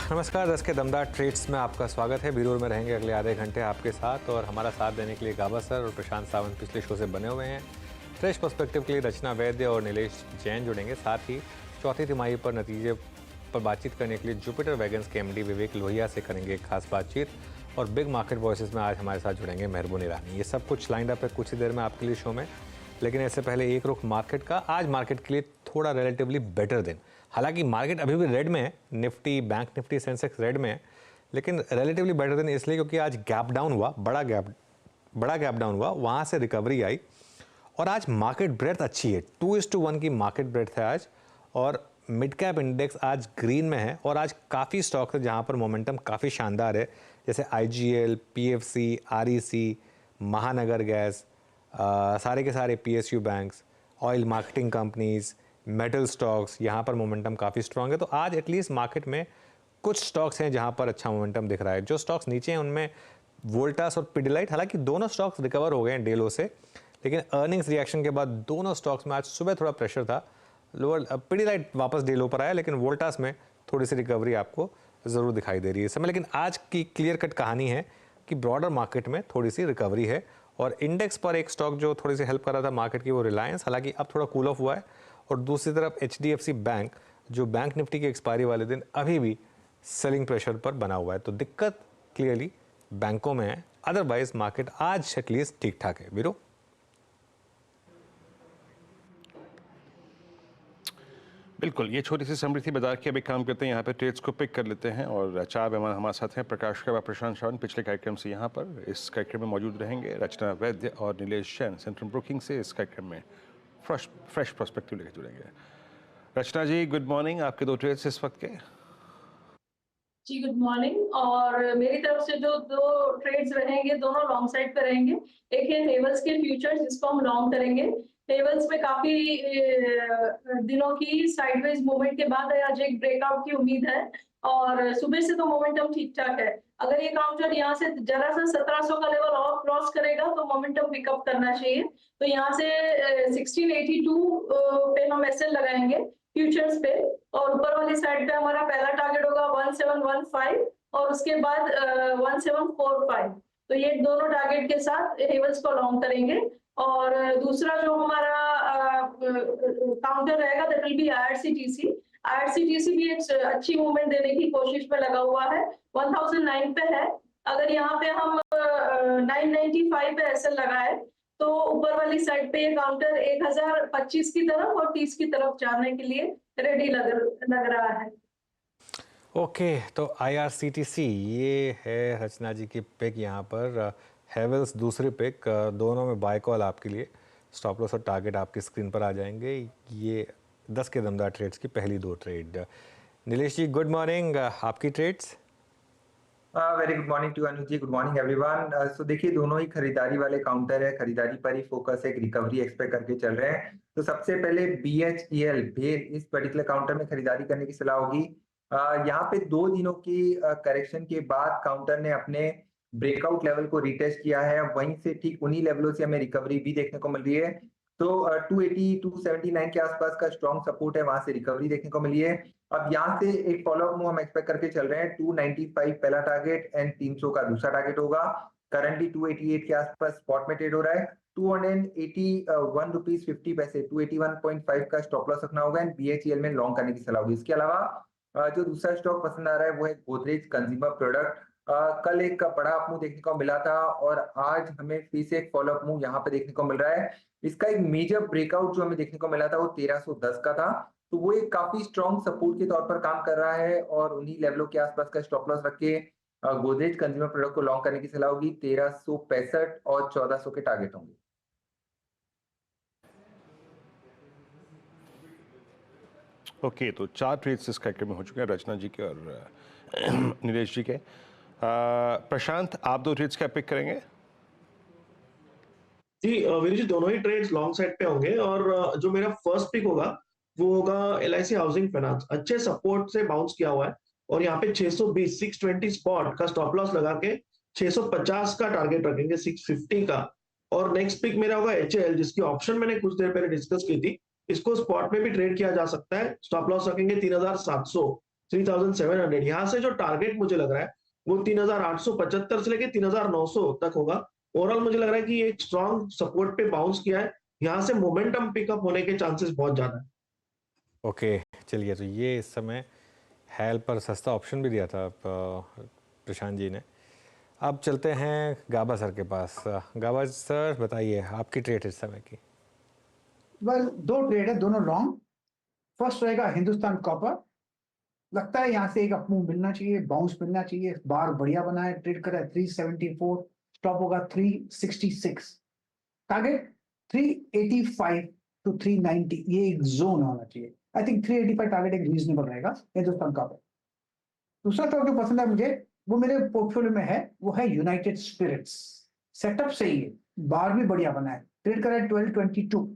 नमस्कार, 10 के दमदार ट्रेड्स में आपका स्वागत है। बिरूर में रहेंगे अगले आधे घंटे आपके साथ और हमारा साथ देने के लिए गाबा सर और प्रशांत सावंत पिछले शो से बने हुए हैं। फ्रेश पर्सपेक्टिव के लिए रचना वैद्य और नीलेश जैन जुड़ेंगे। साथ ही चौथी तिमाही पर नतीजे पर बातचीत करने के लिए जुपिटर वैगन्स के एमडी विवेक लोहिया से करेंगे खास बातचीत। और बिग मार्केट वॉइसेस में आज हमारे साथ जुड़ेंगे मेहरबून ईरानी। ये सब कुछ लाइंड अप है कुछ ही देर में आपके लिए शो में, लेकिन इससे पहले एक रुख मार्केट का। आज मार्केट के लिए थोड़ा रिलेटिवली बेटर दिन, हालांकि मार्केट अभी भी रेड में है। Nifty, bank Nifty, Sensex red में है, लेकिन रिलेटिवली बेटर दिन इसलिए क्योंकि आज गैप डाउन हुआ, बड़ा गैप डाउन हुआ, वहाँ से रिकवरी आई और आज मार्केट ब्रेथ अच्छी है। 2:1 की मार्केट ब्रेथ है आज और मिड कैप इंडेक्स आज ग्रीन में है। और आज काफ़ी स्टॉक्स है जहाँ पर मोमेंटम काफ़ी शानदार है, जैसे IGL, PFC, REC, महानगर गैस, सारे के सारे PSU banks, oil marketing companies, metal stocks, यहाँ पर मोमेंटम काफ़ी स्ट्रांग है। तो आज एटलीस्ट मार्केट में कुछ स्टॉक्स हैं जहाँ पर अच्छा मोमेंटम दिख रहा है। जो स्टॉक्स नीचे हैं उनमें वोल्टास और पिडिलाइट, हालांकि दोनों स्टॉक्स रिकवर हो गए हैं डेलो से, लेकिन अर्निंग्स रिएक्शन के बाद दोनों स्टॉक्स में आज सुबह थोड़ा प्रेशर था। लोअर पिडिलाइट वापस डेलो पर आया, लेकिन वोल्टास में थोड़ी सी रिकवरी आपको ज़रूर दिखाई दे रही है इस समय। लेकिन आज की क्लियर कट कहानी है कि ब्रॉडर मार्केट में थोड़ी सी रिकवरी है और इंडेक्स पर एक स्टॉक जो थोड़ी सी हेल्प कर रहा था मार्केट की वो रिलायंस, हालांकि अब थोड़ा कूल ऑफ हुआ है। और दूसरी तरफ HDFC बैंक, जो बैंक निफ्टी की एक्सपायरी वाले दिन अभी भी सेलिंग प्रेशर पर बना हुआ है। तो दिक्कत क्लियरली बैंकों में है, अदरवाइज मार्केट आज एटलीस्ट ठीक ठाक है। वीरो, बिल्कुल, ये छोटी सी समृद्धि बाजार की। अब एक काम करते हैं, यहाँ पे ट्रेड्स को पिक कर लेते हैं और चार मेहमान हमारे साथ हैं। प्रकाश का प्रशांत सावंत पिछले कार्यक्रम से यहाँ पर इस कार्यक्रम में मौजूद रहेंगे। रचना वैद्य और नीलेश जैन सेंट्रल ब्रोकिंग से इस कार्यक्रम में फ्रेश पर्सपेक्टिव लेकर जुड़ेंगे। रचना जी, गुड मॉर्निंग। आपके दो ट्रेड्स इस वक्त के। जी गुड मॉर्निंग। और मेरी तरफ से जो दो ट्रेड्स रहेंगे दोनों लॉन्ग साइड पे रहेंगे। एक है हेवल्स के फ्यूचर्स, जिसको हम लॉन्ग करेंगे। हेवल्स में काफी दिनों की साइडवेज मूवमेंट के बाद आज एक ब्रेकआउट की उम्मीद है और सुबह से तो मोमेंटम ठीक ठाक है। अगर ये काउंटर यहाँ से जरा सा 1700 का लेवल और क्रॉस करेगा तो मोमेंटम पिकअप करना चाहिए। तो यहाँ से 1682 पे हम एसएल लगाएंगे फ्यूचर्स पे, और ऊपर वाली साइड पे हमारा पहला टारगेट होगा 1715 और उसके बाद 1745। तो ये दोनों टारगेट के साथ हेवल्स को लॉन्ग करेंगे। और दूसरा जो हमारा काउंटर रहेगा that will be IRCTC। IRCTC भी एक अच्छी मूवमेंट देने की कोशिश में लगा हुआ है, 1009 पे है। अगर यहाँ पे हम 995 पे एसएल लगाए तो ऊपर वाली साइड पे ये काउंटर 1025 की तरफ और 30 की तरफ जाने के लिए रेडी लग रहा है। ओके, तो IRCTC ये है रचना जी की पिक यहाँ पर। हेवल्स दूसरी पिक, दोनों में बाय कॉल आपके लिए। स्टॉप लॉस और टारगेट आपकी स्क्रीन पर आ जाएंगे। ये 10 के दमदार ट्रेड्स की पहली दो trade. Nilesh ji, good morning. आपकी trades. Very good morning to Anuj ji, good morning everyone. So देखिए, दोनों ही खरीदारी वाले काउंटर है, खरीदारी पर ही फोकस है, एक रिकवरी एक्सपेक्ट करके चल रहे हैं। तो सबसे पहले BHEL भेल, इस पर्टिकुलर काउंटर में खरीदारी करने की सलाह होगी। यहाँ पे 2 दिनों की करेक्शन के बाद काउंटर ने अपने ब्रेकआउट लेवल को रिटेस्ट किया है। वहीं से ठीक उन्हीं लेवलों से हमें रिकवरी भी देखने को मिल रही है। तो 280 279 के आसपास का स्ट्रॉन्ग सपोर्ट है, वहां से रिकवरी देखने को मिली है। अब यहाँ से एक फॉलोअप मूव हम एक्सपेक्ट करके चल रहे हैं। 295 पहला टारगेट एंड 300 का दूसरा टारगेट होगा। करंटली 288 के आसपास स्पॉट में ट्रेड हो रहा है। 281 रुपीज 50 पैसे, 281.5 का स्टॉप लॉस रखना होगा एंड BHEL में लॉन्ग करने की सलाह होगी। इसके अलावा जो दूसरा स्टॉक पसंद आ रहा है वो है गोदरेज कंज्यूमर प्रोडक्ट। कल एक बड़ा अप मूव देखने को मिला था और आज हमें फिर से एक फॉलोअप मूव यहाँ पे देखने को मिल रहा है। इसका एक मेजर ब्रेकआउट जो हमें देखने को मिला था वो 1310 का था। तो वो एक काफी स्ट्रॉन्ग सपोर्ट के तौर पर काम कर रहा है और उन्हीं लेवलों के आसपास का स्टॉप लॉस रख के गोदरेज कंज्यूमर प्रोडक्ट को लॉन्ग करने की सलाह होगी। 1365 और 1400 के टारगेट होंगे। ओके, तो चार ट्रेड्स इस कार्यक्रम में हो चुके हैं, रचना जी के और नीलेश जी के। प्रशांत, आप दो ट्रेड्स क्या पिक करेंगे? जी वीरू जी, दोनों ही ट्रेड्स लॉन्ग साइड पे होंगे और जो मेरा फर्स्ट पिक होगा वो होगा LIC हाउसिंग फाइनेंस। अच्छे सपोर्ट से बाउंस किया हुआ है और यहाँ पे 620 620 स्पॉट का स्टॉप लॉस लगा के 650 का टारगेट रखेंगे, 650 का। और नेक्स्ट पिक मेरा होगा HAL, जिसकी ऑप्शन मैंने कुछ देर पहले डिस्कस की थी। इसको स्पॉट में भी ट्रेड किया जा सकता है, स्टॉप लॉस रखेंगे 3700 3700। यहाँ से जो टारगेट मुझे लग रहा है वो 3875 से लेके 3900 तक होगा। ओवरऑल मुझे लग रहा है कि ये एक स्ट्रॉन्ग सपोर्ट पे बाउंस किया है, यहाँ से मोमेंटम पिकअप होने के चांसेस बहुत ज्यादा है। ओके, चलिए, तो ये इस समय हैल पर सस्ता ऑप्शन भी दिया था प्रशांत जी ने। अब चलते हैं गाबा सर के पास। गाबा सर बताइए आपकी ट्रेड इस समय की। वेल, दो ट्रेड है, दोनों लॉन्ग। फर्स्ट रहेगा हिंदुस्तान कॉपर। लगता है यहाँ से एक अपमूव मिलना चाहिए, बाउंस मिलना चाहिए। बार बढ़िया बना है, ट्रेड कर रहा है 374, स्टॉप होगा 366, टारगेट 385 टू 390, ये एक जोन होना चाहिए। आई थिंक 385 टारगेट एक रीजनेबल रहेगा हिंदुस्तान कॉपर। दूसरा स्टॉक जो पसंद है मुझे, वो मेरे पोर्टफोलियो में है, वो है यूनाइटेड स्पिरिट्स। सेटअप सही है, बार भी बढ़िया बना है, ट्रेड कर रहा है 1222।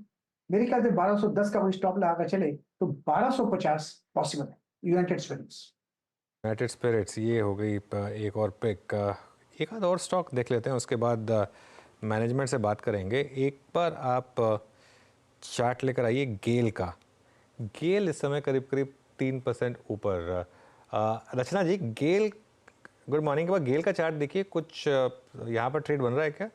मेरे ख्याल से 1210 का कोई स्टॉप लगाकर चले तो 1250 पॉसिबल है यूनाइटेड स्पिरिट्स। यूनाइटेड स्पिरिट्स ये हो गई एक और पिक। एक आध और स्टॉक देख लेते हैं, उसके बाद मैनेजमेंट से बात करेंगे। एक बार आप चार्ट लेकर आइए गेल का। गेल इस समय करीब करीब 3% ऊपर। रचना जी, गेल, गुड मॉर्निंग के बाद गेल का चार्ट देखिए, कुछ यहाँ पर ट्रेड बन रहा है क्या?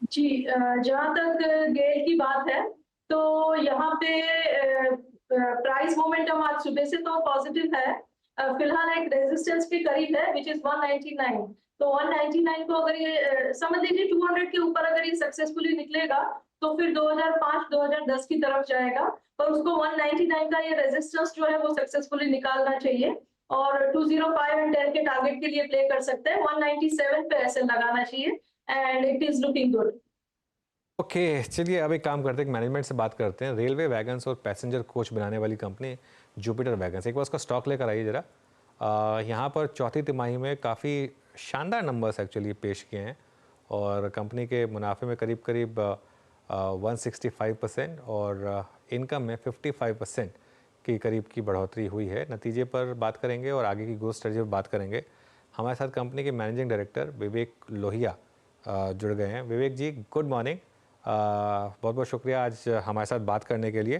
जी, जहाँ तक गेल की बात है तो यहाँ पे प्राइस मोमेंटम आज सुबह से तो पॉजिटिव है। फिलहाल एक रेजिस्टेंस के करीब है विच इज 199। तो 199 को अगर ये समझ लीजिए 200 के ऊपर अगर ये सक्सेसफुली निकलेगा तो फिर 2005-2010 की तरफ जाएगा, पर उसको 199 का ये रेजिस्टेंस जो है वो सक्सेसफुली निकालना चाहिए और 205 एंड 10 के टारगेट के लिए प्ले कर सकते हैं। 197 पे ऐसे लगाना चाहिए and it is looking good. Okay, चलिए अब एक काम करते हैं, मैनेजमेंट से बात करते हैं। रेलवे वैगन्स और पैसेंजर कोच बनाने वाली कंपनी जुपिटर वैगन्स, एक बार उसका स्टॉक लेकर आइए ज़रा। यहाँ पर चौथी तिमाही में काफ़ी शानदार नंबर्स एक्चुअली पेश किए हैं और कंपनी के मुनाफे में करीब करीब 165% और इनकम में 55% के करीब की बढ़ोतरी हुई है। नतीजे पर बात करेंगे और आगे की ग्रोथ स्ट्रेटजी पर बात करेंगे। हमारे साथ कंपनी के मैनेजिंग डायरेक्टर विवेक लोहिया जुड़ गए हैं। विवेक जी, गुड मॉर्निंग। बहुत बहुत शुक्रिया आज हमारे साथ बात करने के लिए।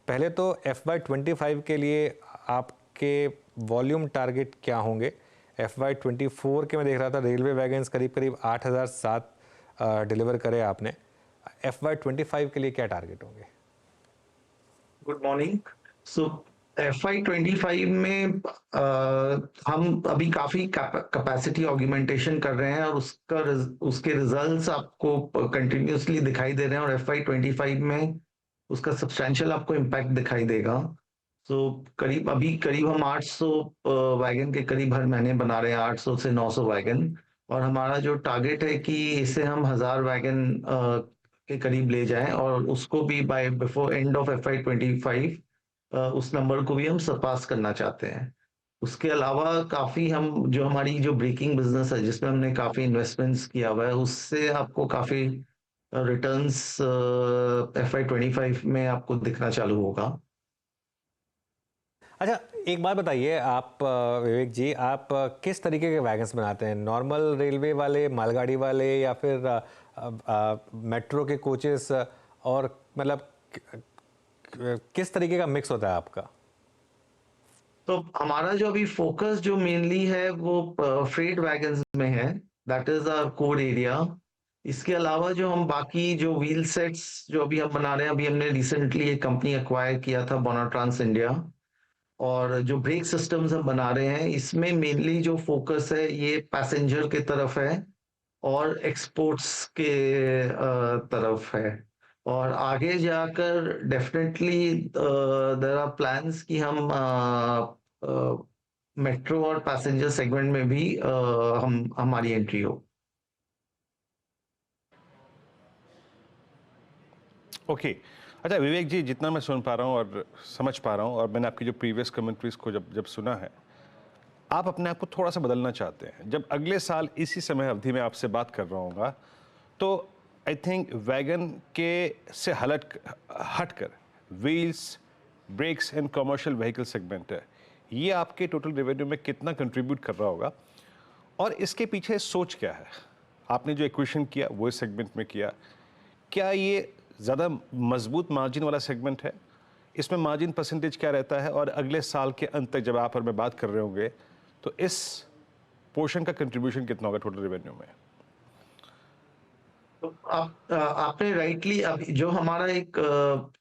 पहले तो FY25 के लिए आपके वॉल्यूम टारगेट क्या होंगे? FY24 के मैं देख रहा था रेलवे वैगन्स करीब करीब 8007 डिलीवर करे आपने। FY25 के लिए क्या टारगेट होंगे? Good morning. सो FY25 में हम अभी काफी कैपेसिटी ऑगमेंटेशन कर रहे हैं और उसके रिजल्ट्स आपको कंटिन्यूसली दिखाई दे रहे हैं और FY25 में उसका सब्सटैंशियल आपको इम्पैक्ट दिखाई देगा। तो करीब हम 800 वैगन के करीब हर महीने बना रहे हैं, 800 से 900 वैगन, और हमारा जो टारगेट है कि इसे हम 1000 वैगन के करीब ले जाएं और उसको भी bye before end of FY25 उस नंबर को भी हम सरपास करना चाहते हैं। उसके अलावा काफी हम जो हमारी जो ब्रेकिंग बिजनेस है जिसमें हमने काफी इन्वेस्टमेंट्स किया हुआ है उससे आपको काफी रिटर्न्स FY25 में आपको दिखना चालू होगा। अच्छा, एक बात बताइए आप विवेक जी, आप किस तरीके के वैगन्स बनाते हैं? नॉर्मल रेलवे वाले, मालगाड़ी वाले, या फिर मेट्रो के कोचेस, और मतलब किस तरीके का मिक्स होता है आपका? तो हमारा जो अभी फोकस जो मेनली है वो फ्रेट वैगन्स में है, that is our core area. इसके अलावा जो हम बाकी जो व्हील सेट्स जो अभी हम बना रहे हैं, अभी हमने रिसेंटली एक कंपनी एक्वायर किया था बोनाट्रांस इंडिया, और जो ब्रेक सिस्टम्स हम बना रहे हैं इसमें मेनली जो फोकस है ये पैसेंजर के तरफ है और एक्सपोर्ट्स के तरफ है। और आगे जाकर डेफिनेटली देयर आर प्लान्स कि हम मेट्रो और पैसेंजर सेगमेंट में भी हमारी एंट्री हो। ओके, अच्छा विवेक जी, जितना मैं सुन पा रहा हूँ और समझ पा रहा हूँ, और मैंने आपकी जो प्रीवियस कमेंट्रीज को जब सुना है, आप अपने आप को थोड़ा सा बदलना चाहते हैं। जब अगले साल इसी समय अवधि में आपसे बात कर रहा हूँगा तो आई थिंक वैगन के से हटकर wheels, brakes and commercial vehicle segment है, ये आपके टोटल रेवेन्यू में कितना कंट्रीब्यूट कर रहा होगा और इसके पीछे सोच क्या है? आपने जो इक्वेशन किया वो इस सेगमेंट में किया, क्या ये ज़्यादा मजबूत मार्जिन वाला सेगमेंट है इसमें मार्जिन परसेंटेज क्या रहता है, और अगले साल के अंत तक जब आप और मैं बात कर रहे होंगे तो इस पोर्शन का कंट्रीब्यूशन कितना होगा टोटल रेवेन्यू में? तो आपने राइटली अब जो हमारा एक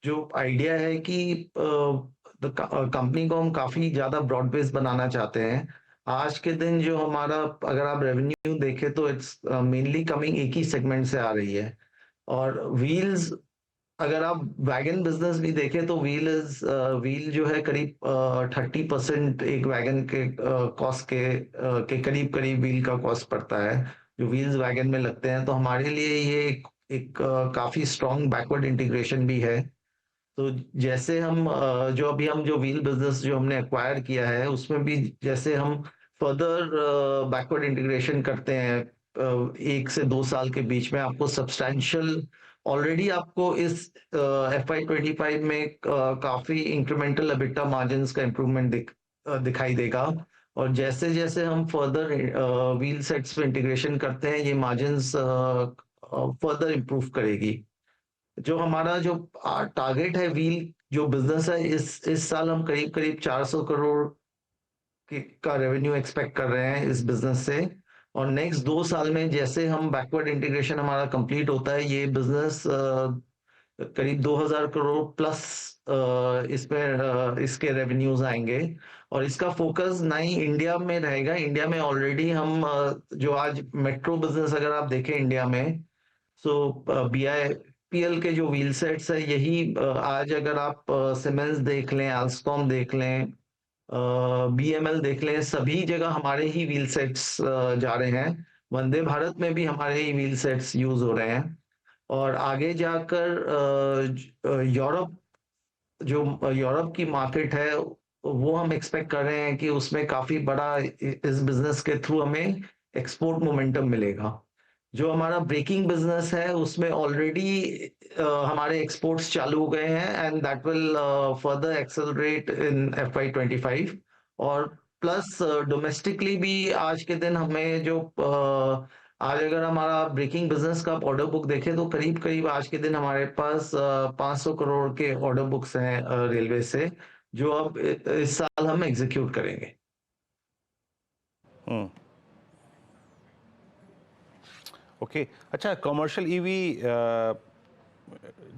जो आइडिया है कि कंपनी को हम काफी ज्यादा ब्रॉड बेस बनाना चाहते हैं। आज के दिन जो हमारा अगर आप रेवेन्यू देखें तो इट्स मेनली कमिंग एक ही सेगमेंट से आ रही है। और व्हील्स, अगर आप वैगन बिजनेस भी देखें तो व्हील जो है करीब 30% एक वैगन के कॉस्ट के करीब करीब व्हील का कॉस्ट पड़ता है जो व्हील्स वैगन में लगते हैं। तो हमारे लिए ये एक काफी स्ट्रॉन्ग बैकवर्ड इंटीग्रेशन भी है। तो जैसे हम जो अभी हम जो व्हील बिजनेस जो हमने एक्वायर किया है उसमें भी जैसे हम फर्दर बैकवर्ड इंटीग्रेशन करते हैं 1 से 2 साल के बीच में, आपको सब्सटैंशियल ऑलरेडी आपको इस FY25 में काफी इंक्रीमेंटल एबिटा मार्जिन्स का इम्प्रूवमेंट दिखाई देगा। और जैसे जैसे हम फर्दर व्हील सेट्स पे इंटीग्रेशन करते हैं ये मार्जिन्स फर्दर इम्प्रूव करेगी। जो हमारा जो टारगेट है व्हील जो बिजनेस है, इस साल हम करीब करीब 400 करोड़ का रेवेन्यू एक्सपेक्ट कर रहे हैं इस बिजनेस से। और नेक्स्ट 2 साल में जैसे हम बैकवर्ड इंटीग्रेशन हमारा कंप्लीट होता है ये बिजनेस करीब 2000 करोड़ प्लस इसके रेवेन्यूज आएंगे। और इसका फोकस ना ही इंडिया में रहेगा, इंडिया में ऑलरेडी हम जो आज मेट्रो बिजनेस अगर आप देखें इंडिया में, सो BIPL के जो व्हील सेट्स है यही आज अगर आप सीमेंस देख लें, अल्स्टॉम देख लें, BML देख लें, सभी जगह हमारे ही व्हील सेट्स जा रहे हैं। वंदे भारत में भी हमारे ही व्हील सेट्स यूज हो रहे हैं। और आगे जाकर यूरोप की मार्केट है वो हम एक्सपेक्ट कर रहे हैं कि उसमें काफी बड़ा इस बिजनेस के थ्रू हमें एक्सपोर्ट मोमेंटम मिलेगा। जो हमारा ब्रेकिंग बिजनेस है उसमें ऑलरेडी हमारे एक्सपोर्ट्स चालू हो गए हैं and that will further accelerate in FY25। और प्लस डोमेस्टिकली भी आज के दिन हमें जो आज अगर हमारा ब्रेकिंग बिजनेस का ऑर्डर बुक देखें तो करीब करीब आज के दिन हमारे पास 500 करोड़ के ऑर्डर बुक्स हैं रेलवे से, जो अब इस साल हम एग्जीक्यूट करेंगे। ओके अच्छा, कमर्शियल ईवी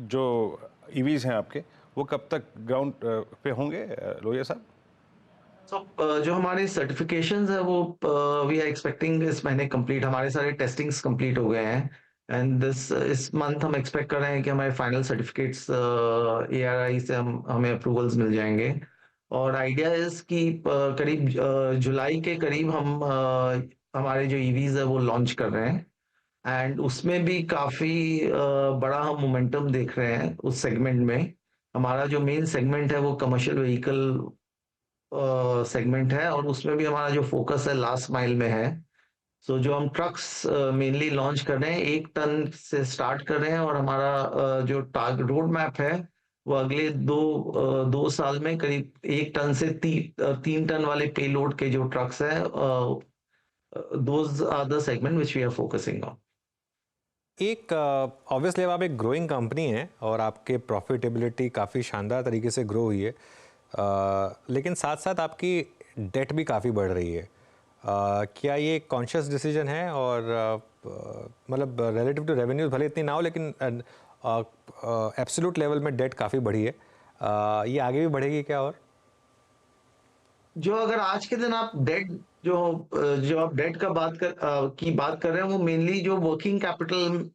जो ईवीज हैं आपके वो कब तक ग्राउंड पे होंगे लोहिया साहब? जो हमारे सर्टिफिकेशंस है वो वी आर एक्सपेक्टिंग इस महीने कंप्लीट, हमारे सारे टेस्टिंग्स कंप्लीट हो गए हैं एंड इस मंथ हम एक्सपेक्ट कर रहे हैं कि हमारे फाइनल सर्टिफिकेट्स ARI से हमें अप्रूवल्स मिल जाएंगे। और आइडिया इज कि करीब जुलाई के करीब हम हमारे जो ईवीज है वो लॉन्च कर रहे हैं एंड उसमें भी काफी बड़ा हम मोमेंटम देख रहे हैं उस सेगमेंट में। हमारा जो मेन सेगमेंट है वो कमर्शियल व्हीकल सेगमेंट है और उसमें भी हमारा जो फोकस है लास्ट माइल में है। सो जो हम ट्रक्स मेनली लॉन्च कर रहे हैं 1 टन से स्टार्ट कर रहे हैं और हमारा जो टारगेट रोड मैप है वो अगले 2 साल में करीब 1 टन से 3 टन वाले पे लोड के जो ट्रक्स है those are the segment which we are focusing on. एक ऑब्वियसली अब आप एक ग्रोइंग कंपनी है और आपके प्रॉफिटेबिलिटी काफ़ी शानदार तरीके से ग्रो हुई है, लेकिन साथ साथ आपकी डेट भी काफ़ी बढ़ रही है। क्या ये कॉन्शियस डिसीजन है? और मतलब रिलेटिव टू रेवेन्यूज भले इतनी ना हो लेकिन एब्सोल्यूट लेवल में डेट काफ़ी बढ़ी है, ये आगे भी बढ़ेगी क्या? और जो अगर आज के दिन आप डेट जो आप डेट का बात कर रहे हैं वो मेनली जो वर्किंग कैपिटल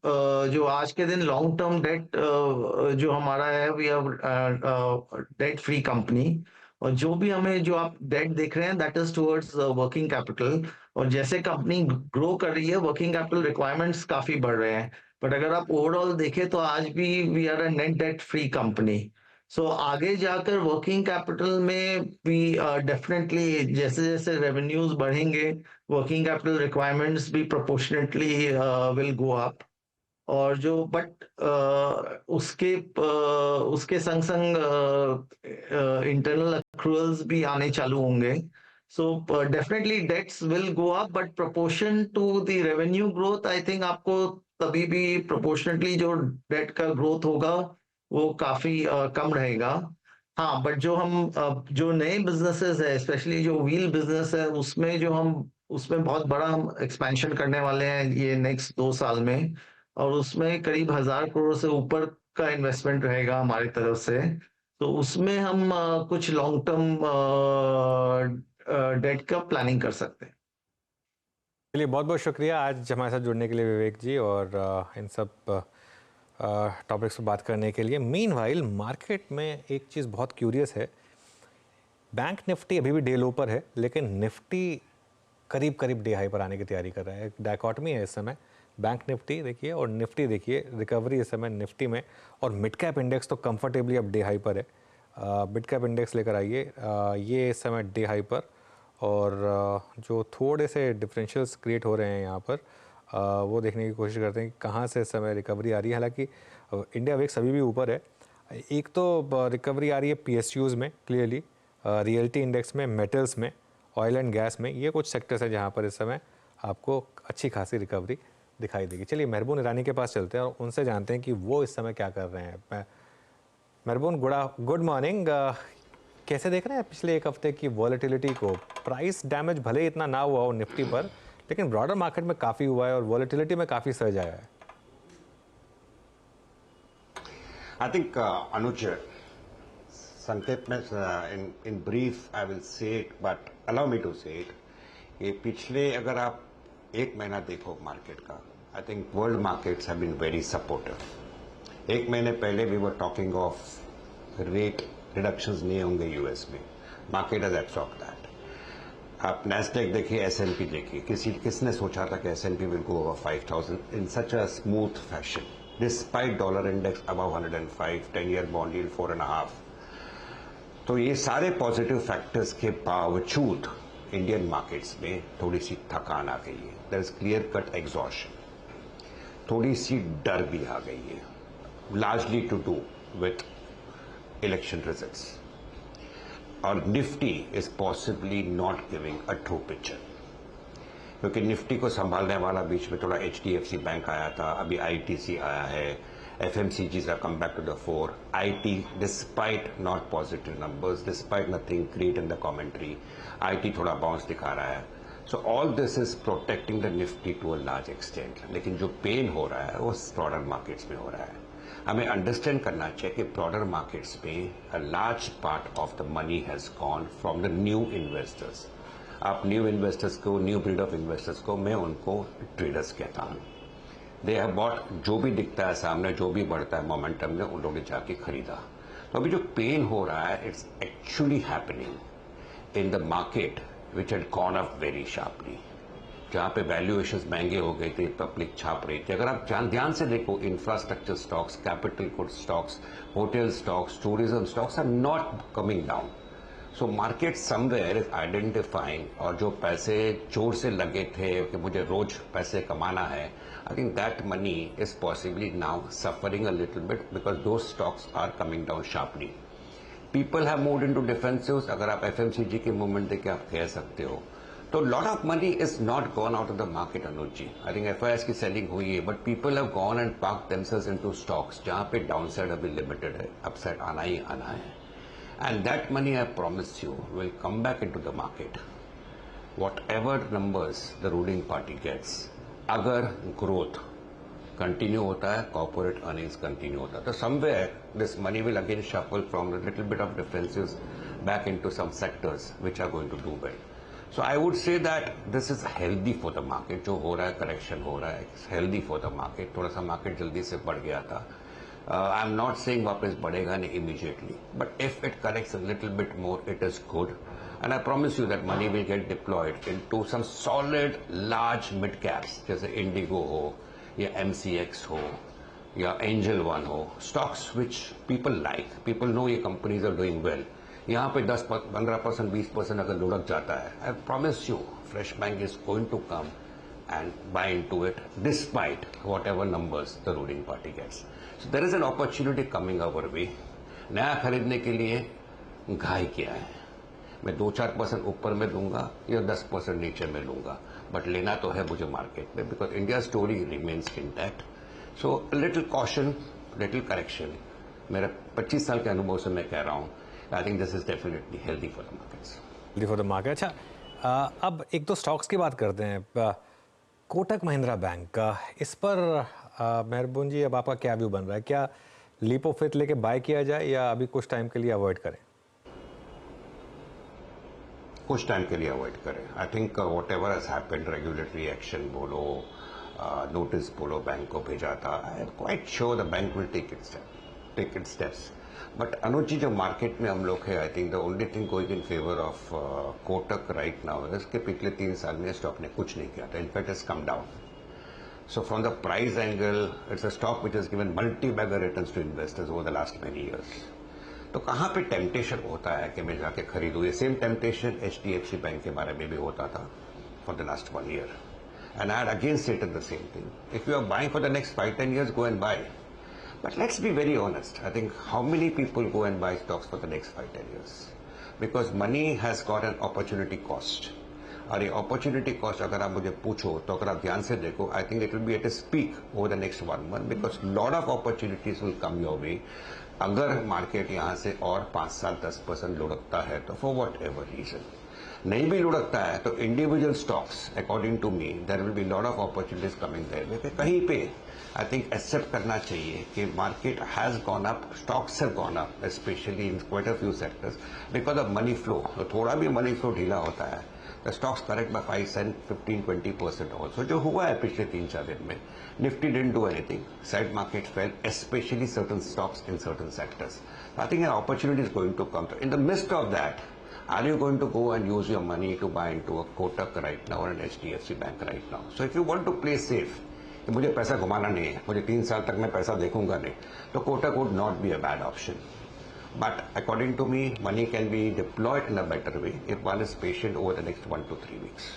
जो आज के दिन लॉन्ग टर्म डेट जो हमारा है we are debt free company. और जो भी हमें जो आप डेट देख रहे हैं that is towards working capital. और जैसे कंपनी ग्रो कर रही है वर्किंग कैपिटल रिक्वायरमेंट्स काफी बढ़ रहे हैं, बट अगर आप ओवरऑल देखें तो आज भी we are a net debt free company. So आगे जाकर वर्किंग कैपिटल में भी डेफिनेटली जैसे जैसे रेवेन्यूज बढ़ेंगे वर्किंग कैपिटल रिक्वायरमेंट्स भी प्रोपोर्शनेटली विल गो अप। और जो बट उसके संग संग इंटरनल अक्रूवल्स भी आने चालू होंगे। So definitely debts will go up but proportion to the revenue growth I think आपको तभी भी प्रोपोर्शनेटली जो डेट का ग्रोथ होगा वो काफी कम रहेगा। हाँ, बट जो हम जो नए बिजनेसेस है, स्पेशली जो व्हील बिजनेस है, उसमें जो हम उसमें बहुत बड़ा हम एक्सपेंशन करने वाले हैं ये नेक्स्ट 2 साल में, और उसमें करीब 1,000 करोड़ से ऊपर का इन्वेस्टमेंट रहेगा हमारी तरफ से। तो उसमें हम कुछ लॉन्ग टर्म डेट का प्लानिंग कर सकते हैं। चलिए, बहुत बहुत शुक्रिया आज हमारे साथ जुड़ने के लिए विवेक जी, और इन सब टॉपिक्स पर बात करने के लिए। मीनवाइल मार्केट में एक चीज़ बहुत क्यूरियस है, बैंक निफ्टी अभी भी डे लो पर है, लेकिन निफ्टी करीब करीब डे हाई पर आने की तैयारी कर रहा है। एक डायकॉटमी है इस समय, बैंक निफ्टी देखिए और निफ्टी देखिए, रिकवरी इस समय निफ्टी में, और मिड कैप इंडेक्स तो कंफर्टेबली अब डे हाई पर है। मिड कैप इंडेक्स लेकर आइए, ये इस समय डे हाई पर, और जो थोड़े से डिफरेंशियल्स क्रिएट हो रहे हैं यहाँ पर, वो देखने की कोशिश करते हैं कि कहाँ से इस समय रिकवरी आ रही है। हालांकि इंडिया वेक्स अभी भी ऊपर है। एक तो रिकवरी आ रही है पीएसयूज़ में क्लियरली, रियल्टी इंडेक्स में, मेटल्स में, ऑयल एंड गैस में, ये कुछ सेक्टर्स हैं जहाँ पर इस समय आपको अच्छी खासी रिकवरी दिखाई देगी। चलिए मेहरबून ईरानी के पास चलते हैं और उनसे जानते हैं कि वो इस समय क्या कर रहे हैं। मेहरबून, गुड मॉर्निंग। कैसे देख रहे हैं पिछले एक हफ्ते की वॉलेटिलिटी को? प्राइस डैमेज भले इतना ना हुआ हो निफ्टी पर, लेकिन ब्रॉडर मार्केट में काफ़ी हुआ है और वॉलेटिलिटी में काफ़ी सर्ज आया है। I think, Anuj, संक्षेप में, in brief, I will say it, but allow me to say it, कि पिछले अगर आप एक महीना देखो मार्केट का, I think world markets have been very supportive. एक महीने पहले we were talking of rate reductions नहीं होंगे यूएस में, मार्केट has absorbed that. आप नैस्डैक देखिए, S&P देखिए, किसने सोचा था कि S&P will go over 5,000 in such a smooth fashion, despite dollar index above 105, 10-year bond yield 4.5. तो ये सारे पॉजिटिव फैक्टर्स के बावजूद इंडियन मार्केट्स में थोड़ी सी थकान आ गई है। There is clear cut exhaustion, थोड़ी सी डर भी आ गई है, largely to do with election results, और Nifty is possibly not giving a true picture, क्योंकि निफ्टी को संभालने वाला बीच में थोड़ा HDFC बैंक आया था, अभी ITC आया है, FMCGs are come back to the fore. IT, despite not positive numbers, despite nothing great in the commentary, IT थोड़ा बाउंस दिखा रहा है. So all this is protecting the Nifty to a large extent. लेकिन जो pen हो रहा है वो ब्रॉडर मार्केट्स में हो रहा है. हमें अंडरस्टैंड करना चाहिए कि ब्रॉडर मार्केट्स में a large part of the money has gone from the new investors. आप न्यू इन्वेस्टर्स को, न्यू ब्रीड ऑफ इन्वेस्टर्स को, मैं उनको ट्रेडर्स कहता हूँ. दे हैव बॉट, जो भी दिखता है सामने, जो भी बढ़ता है मोमेंटम में, उन लोगों ने जाके खरीदा. तो अभी जो पेन हो रहा है, it's actually happening in the market which had gone up very sharply, जहां पे वैल्यूएशंस महंगे हो गए थे, पब्लिक छाप रही थी. अगर आप ध्यान से देखो, infrastructure stocks, capital good stocks, hotel stocks, tourism stocks are not coming down. So market somewhere is identifying, और जो पैसे जोर से लगे थे कि मुझे रोज पैसे कमाना है, I think that money is possibly now suffering a little bit because those stocks are coming down sharply. People have moved into defensives. अगर आप FMCG के मूवमेंट देख के आप कह सकते हो, तो lot of money is not gone out of the market, Anuj ji. I think FIS की सेलिंग हुई है, but people have gone and parked themselves into stocks जहाँ पे downside अभी limited है, upside आना ही आना है. And that money, I promise you, will come back into the market. Whatever numbers the ruling party gets, अगर ग्रोथ कंटिन्यू होता है, कॉर्पोरेट अर्निंग्स कंटिन्यू होता है, तो somewhere this money will again shuffle from the little bit of differences back into some sectors which are going to do well. So I would say that this is healthy for the market. जो हो रहा है, correction हो रहा है, healthy for the market. थोड़ा सा market जल्दी से बढ़ गया था. आई एम नॉट सेइंग वापस बढ़ेगा नहीं immediately, but if it corrects a little bit more, it is good. And I promise you that money will get deployed into some solid, large mid caps, जैसे Indigo हो, या MCX हो, या Angel One हो, stocks which people like, people know ये companies are doing well. यहाँ पे 10-15%, 20% अगर लुढ़क जाता है, I promise you, Fresh Bank is going to come and buy into it, despite whatever numbers the ruling party gets. So there is an opportunity coming our way. नया खरीदने के लिए घाई किया है. मैं 2-4% ऊपर में लूंगा या 10% नीचे में लूंगा, बट लेना तो है मुझे मार्केट में, because India story remains intact. So little caution, little correction. मेरे 25 साल के अनुभव से मैं कह रहा हूं I think this is definitely healthy for the markets. For the market. अच्छा, अब एक तो स्टॉक्स की बात करते हैं। कोटक महिंद्रा बैंक का, इस पर मेहरबान जी अब आपका क्या व्यू बन रहा है? क्या लीप ऑफ फेथ लेके बाय किया जाए या अभी कुछ टाइम के लिए अवॉइड करें? कुछ टाइम के लिए अवॉइड करें। I think whatever has happened, regulatory action बोलो, नोटिस बोलो, बैंक को भेजा था, I am quite sure the bank will take its steps. But Anuj ji, जो मार्केट में हम लोग है, I think the only thing going in favour of Kotak right now is कि पिछले 3 साल में स्टॉक ने कुछ नहीं किया था, in fact is come down. So from the price angle, it's a stock which has given multi-bagger returns to investors over the last many years. तो कहाँ पे टेम्पटेशन होता है कि मैं जाके खरीदूं? ये सेम टेम्पटेशन HDFC बैंक के बारे में भी होता था for the last 1 year. And I had again stated the same thing. If you are buying for the next 5-10 years, go and buy. But let's be very honest. I think how many people go and buy stocks for the next 5-10 years? Because money has got an opportunity cost. और ये opportunity cost अगर आप मुझे पूछो तो अगर आप ध्यान से देखो, I think it will be at a speak over the next 1 month because lot of opportunities will come your way. अगर मार्केट यहाँ से और 5 साल 10% लुढ़कता है तो फॉर वॉट एवर रीजन, नहीं भी लुढ़कता है तो individual stocks according to me there will be lot of opportunities coming there. कहीं पे आई थिंक एक्सेप्ट करना चाहिए कि market has gone up, stocks have gone up specially in quite a few sectors because of money flow. तो थोड़ा भी money flow ढीला होता है, the stocks correct by 5, 10, 15, 20% also. जो हुआ है पिछले 3-4 दिन में, Nifty didn't do anything. Side market fell, especially certain stocks in certain sectors. I think an opportunity is going to come. In the midst of that, are you going to go and use your money to buy into a Kotak right now or an HDFC Bank right now? So if you want to play safe, कि मुझे पैसा घुमाना नहीं है, मुझे 3 साल तक मैं पैसा देखूंगा नहीं, तो Kotak would not be a bad option. But according to me, money can be deployed in a better way if one is patient over the next 1 to 3 weeks.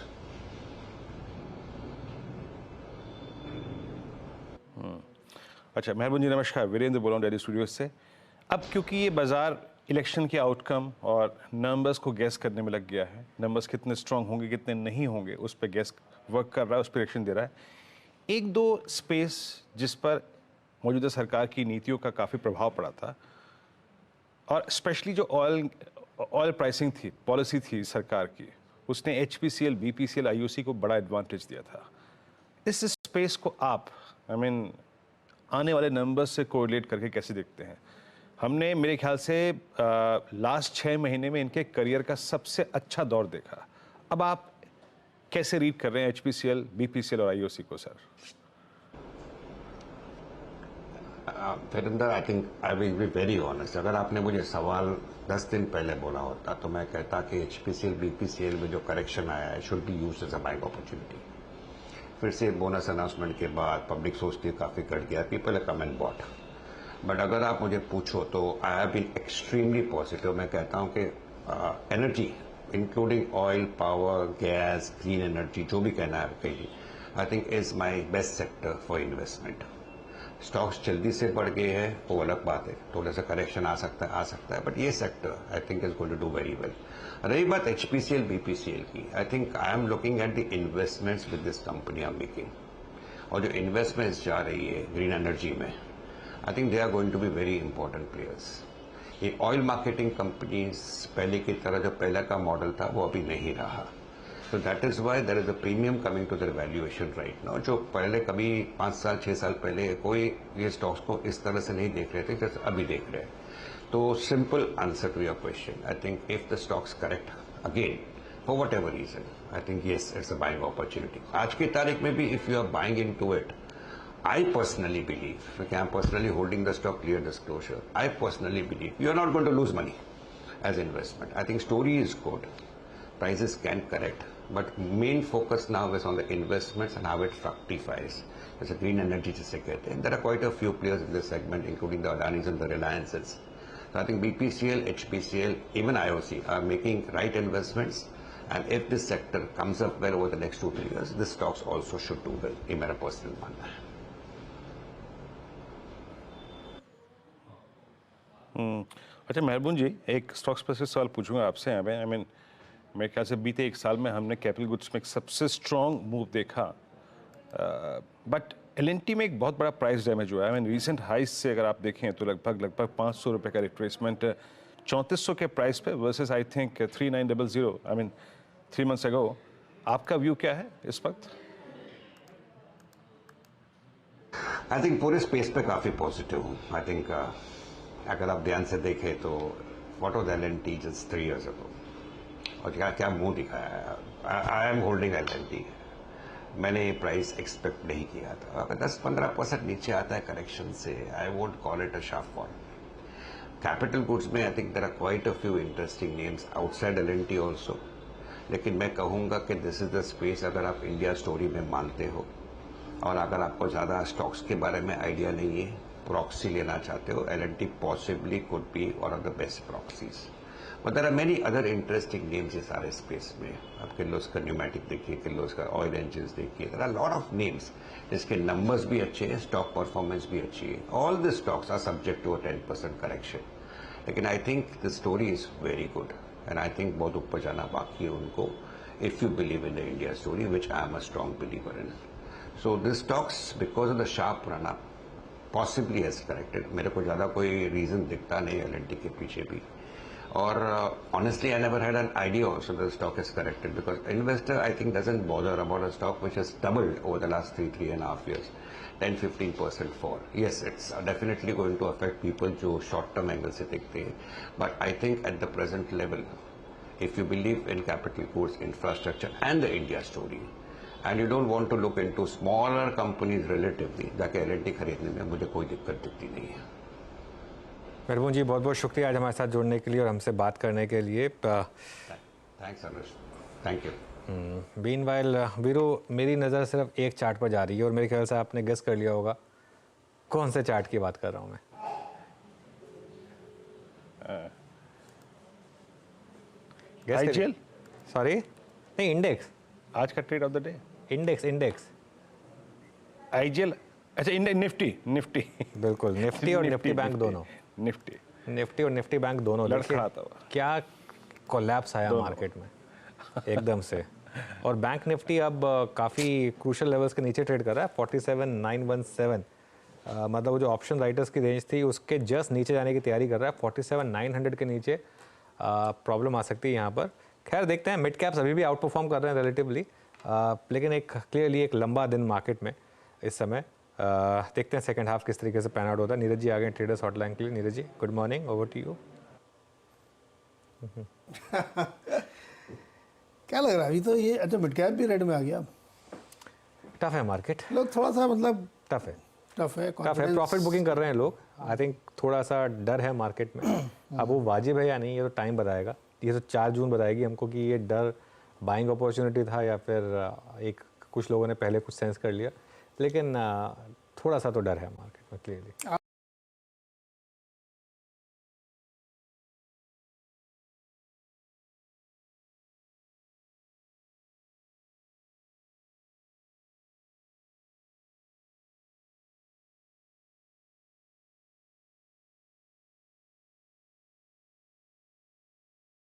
अच्छा, मेहरबान जी नमस्कार, वीरेंद्र बोल रहा हूँ दिल्ली स्टूडियो से। अब क्योंकि ये बाजार इलेक्शन के आउटकम और नंबर्स को गैस करने में लग गया है, नंबर्स कितने स्ट्रांग होंगे कितने नहीं होंगे उस पर गैस वर्क कर रहा है, उस पर इलेक्शन दे रहा है। 1-2 स्पेस जिस पर मौजूदा सरकार की नीतियों का काफ़ी प्रभाव पड़ा था, और स्पेशली जो ऑयल प्राइसिंग थी, पॉलिसी थी सरकार की, उसने HPCL, BPCL, IOC को बड़ा एडवांटेज दिया था। इस स्पेस को आप आने वाले नंबर्स से कोरिलेट करके कैसे देखते हैं? हमने मेरे ख्याल से लास्ट 6 महीने में इनके करियर का सबसे अच्छा दौर देखा। अब आप कैसे रीड कर रहे हैं HPCL, BPCL और IOC को sir? Virendra, I think I will be very honest. अगर आपने मुझे सवाल 10 दिन पहले बोला होता तो मैं कहता कि HPCL, BPCL में जो करेक्शन आया है should be used as a buying opportunity. फिर से बोनस अनाउंसमेंट के बाद पब्लिक सोचती है काफी घट गया, people come and bought. But अगर आप मुझे पूछो तो I have been extremely positive. मैं कहता हूं कि energy including oil, power, gas, green energy, जो भी कहना है कहिए, I think is my best sector for investment. Stocks जल्दी से बढ़ गए हैं वो अलग बात है, थोड़ा सा करेक्शन आ सकता है, बट ये sector I think is going to do very well. रही बात HPCL, BPCL की, I think I am looking at the investments with this company I am making, और जो इन्वेस्टमेंट्स जा रही है ग्रीन एनर्जी में, I think they are going to be very important players. ये ऑयल मार्केटिंग कंपनीज पहले की तरह जो पहले का मॉडल था वो अभी नहीं रहा, so that is why there is a premium coming to their valuation right now। जो पहले कभी 5 साल 6 साल पहले कोई ये स्टॉक्स को इस तरह से नहीं देख रहे थे जैसे अभी देख रहे हैं। तो simple answer to your question, I think if the stocks correct again for whatever reason, I think yes it's a buying opportunity. आज की तारीख में भी if you are buying into it, I personally believe, okay, I'm personally holding the stock clear disclosure, I personally believe you're not going to lose money as investment। I think story is good, prices can correct, but main focus now is on the investments and how it fructifies। जैसे green energy जिसे कहते हैं, there are quite a few players in this segment including the Adanis and the Reliances। So I think BPCL, HPCL, even IOC are making right investments, and if this sector comes up well over the next 2-3 years, the stocks also should do well, ये मेरा personal मानना है। अच्छा मेहरबान जी, एक stock specific सवाल पूछूंगा आपसे। आई मीन मेरे ख्याल से बीते 1 साल में हमने कैपिटल गुड्स में एक सबसे स्ट्रॉन्ग मूव देखा, बट L&T में एक बहुत बड़ा प्राइस डैमेज हुआ है। आई मीन रीसेंट हाइस से अगर आप देखें तो लगभग 500 रुपये का रिट्रेसमेंट 3400 के प्राइस पे versus I think 3900, I mean 3 months ago. आपका व्यू क्या है इस वक्त? आई थिंक पूरे स्पेस पे काफ़ी पॉजिटिव हूँ। आई थिंक अगर आप ध्यान से देखें तो what was L&T just 3 years ago, और क्या क्या मुंह दिखाया है। I am holding L&T. मैंने ये प्राइस एक्सपेक्ट नहीं किया था। अगर 10-15% नीचे आता है करेक्शन से, I won't call it a sharp fall. Capital goods में I think there are quite a few interesting names outside L&T also, लेकिन मैं कहूँगा कि दिस इज द स्पेस अगर आप इंडिया स्टोरी में मानते हो और अगर आपको ज़्यादा स्टॉक्स के बारे में आइडिया नहीं है, प्रॉक्सी लेना चाहते हो, L and T possibly could be one of the best proxies. But there are many other interesting names इस सारे स्पेस में। आप किर्लोस्कर का न्यूमेटिक देखिए, किर्लोस्कर का ऑयल इंजन्स देखिए, there are lot of names जिसके नंबर्स भी अच्छे हैं, स्टॉक परफॉर्मेंस भी अच्छी है। All the stocks are subject to a 10% correction, लेकिन I think the story is very good and I think बहुत ऊपर जाना बाकी है उनको, if you believe in the India story, which I am a strong believer in. So this stocks, because of the sharp run up, possibly has corrected. मेरे को ज़्यादा कोई रीज़न दिखता नहीं एल&टी के पीछे भी, और honestly I never had an idea also that the stock is corrected, because investor I think doesn't bother about a stock which has doubled over the last 3.5 years, 10-15% fall. Yes, it's definitely going to affect people जो short term angle से देखते हैं, but I think at the present level, if you believe in capital goods, infrastructure and the India story, and you don't want to look into smaller companies relatively, जाके L&T खरीदने में मुझे कोई दिक्कत दिखती नहीं है। मेहरबान जी, बहुत बहुत शुक्रिया आज हमारे साथ जुड़ने के लिए और हमसे बात करने के लिए। Thanks Anuj, thank you. Meanwhile Veeru, मेरी नज़र सिर्फ एक चार्ट पर जा रही है और मेरे ख्याल से आपने गेस कर लिया होगा कौन से चार्ट की बात कर रहा हूँ मैं। IGL? सॉरी, नहीं, इंडेक्स। आज का trade off the day index IGL। अच्छा, निफ्टी बिल्कुल, निफ्टी और निफ्टी बैंक दोनों, निफ्टी और निफ्टी बैंक दोनों लड़खड़ाता हुआ क्या कोलैप्स आया मार्केट में एकदम से। और बैंक निफ्टी अब काफ़ी क्रूशल लेवल्स के नीचे ट्रेड कर रहा है, 47,917। मतलब जो ऑप्शन राइटर्स की रेंज थी उसके जस्ट नीचे जाने की तैयारी कर रहा है। 47,900 के नीचे प्रॉब्लम आ सकती है यहाँ पर। खैर देखते हैं, मिड कैप्स अभी भी आउट परफॉर्म कर रहे हैं रिलेटिवली, लेकिन एक क्लियरली एक लंबा दिन मार्केट में इस समय। देखते हैं सेकंड हाफ किस तरीके से पैन आउट होता है। नीरज जी आ गए ट्रेडर्स हॉटलाइन के लिए। Neeraj ji, good morning, over to you. क्या लग रहा है अभी तो ये? अच्छा, मिड कैप भी रेड में आ गया। टफ है मार्केट, लोग थोड़ा सा मतलब टफ है, confidence- प्रॉफिट बुकिंग कर रहे हैं लोग। आई थिंक थोड़ा सा डर है मार्केट में। अब वो वाजिब है या नहीं, ये तो टाइम बताएगा। ये तो 4 जून बताएगी हमको कि ये डर बाइंग अपॉर्चुनिटी था या फिर एक कुछ लोगों ने पहले कुछ सेंस कर लिया, लेकिन थोड़ा सा तो डर है मार्केट में क्लियरली।